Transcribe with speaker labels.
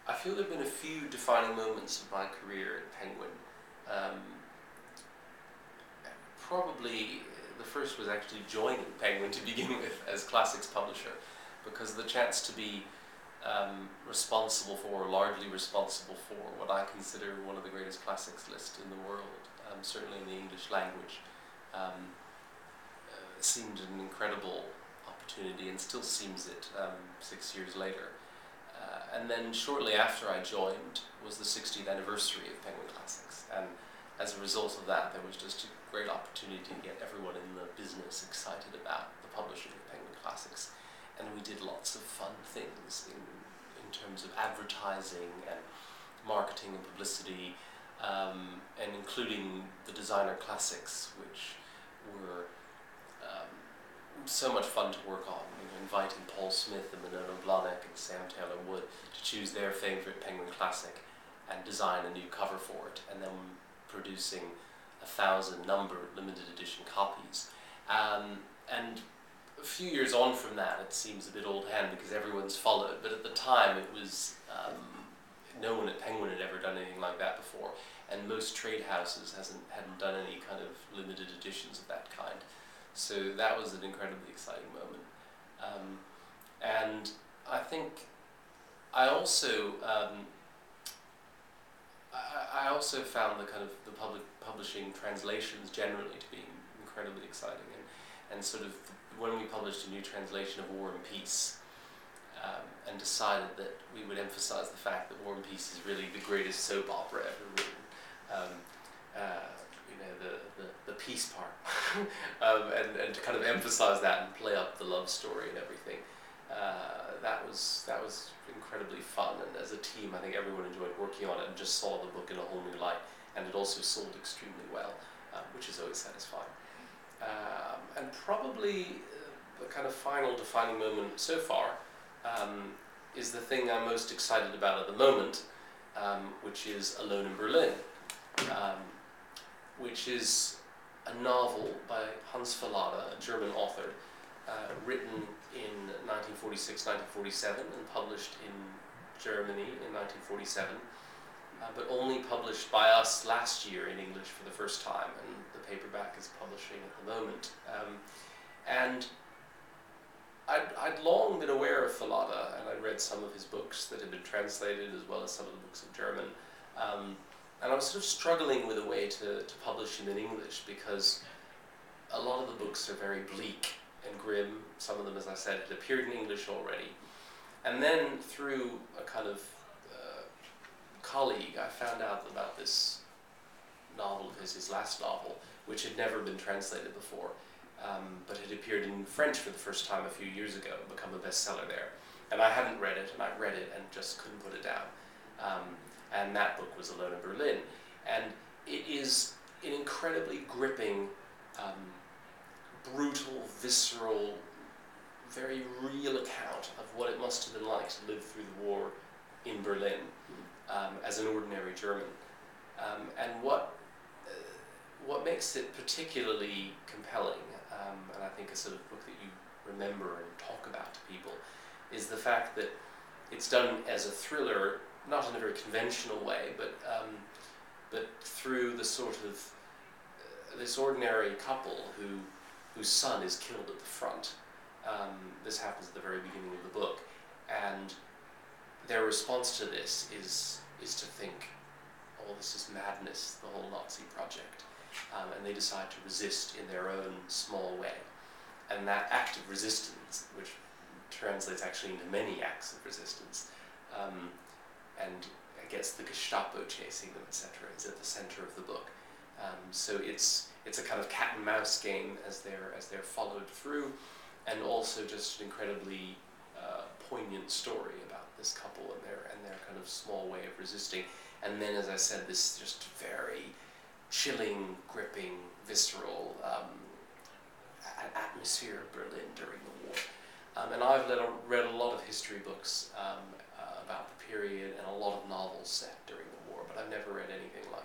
Speaker 1: I feel there have been a few defining moments of my career at Penguin. Um, Probably the first was actually joining Penguin to begin with as classics publisher, because the chance to be responsible for, or largely responsible for, what I consider one of the greatest classics lists in the world, certainly in the English language, seemed an incredible opportunity, and still seems it 6 years later. And then shortly after I joined was the 60th anniversary of Penguin Classics, and as a result of that, there was just a great opportunity to get everyone in the business excited about the publishing of Penguin Classics. And we did lots of fun things in terms of advertising and marketing and publicity, and including the designer classics, which were so much fun to work on. You know, inviting Paul Smith and Manolo Blahnik and Sam Taylor Wood to choose their favorite Penguin Classic and design a new cover for it, and then producing 1,000 numbered limited edition copies. And a few years on from that, it seems a bit old hand because everyone's followed, but at the time it was no one at Penguin had ever done anything like that before, and most trade houses hadn't done any kind of limited editions of that kind. So that was an incredibly exciting moment. And I think I also found the kind of the publishing translations generally to be incredibly exciting, and sort of when we published a new translation of War and Peace, and decided that we would emphasize the fact that War and Peace is really the greatest soap opera ever written. You know, the peace part, and to kind of emphasize that and play up the love story and everything. That was incredibly fun, and as a team I think everyone enjoyed working on it and just saw the book in a whole new light, and it also sold extremely well, which is always satisfying. And probably the kind of final defining moment so far is the thing I'm most excited about at the moment, which is Alone in Berlin, which is a novel by Hans Fallada, a German author, written in 1946-1947 and published in Germany in 1947, but only published by us last year in English for the first time, and the paperback is publishing at the moment. And I'd long been aware of Fallada, and I'd read some of his books that had been translated, as well as some of the books in German. And I was sort of struggling with a way to publish him in English, because a lot of the books are very bleak and grim. Some of them, as I said, had appeared in English already. And then through a kind of colleague, I found out about this novel of his last novel, which had never been translated before, but had appeared in French for the first time a few years ago and become a bestseller there. And I hadn't read it, and I read it and just couldn't put it down. And that book was Alone in Berlin. And it is an incredibly gripping, brutal, visceral, very real account of what it must have been like to live through the war in Berlin as an ordinary German. And what makes it particularly compelling, and I think a sort of book that you remember and talk about to people, is the fact that it's done as a thriller, not in a very conventional way, but through the sort of this ordinary couple whose son is killed at the front. This happens at the very beginning of the book, and their response to this is to think, oh, this is madness, the whole Nazi project, and they decide to resist in their own small way. And that act of resistance, which translates actually into many acts of resistance, and gets the Gestapo chasing them, etc., is at the center of the book. So it's a kind of cat and mouse game as they're followed through, and also just an incredibly poignant story about this couple and their kind of small way of resisting. And then, as I said, this just very chilling, gripping, visceral atmosphere of Berlin during the war. And I've read a lot of history books about the period, and a lot of novels set during the war, but I've never read anything like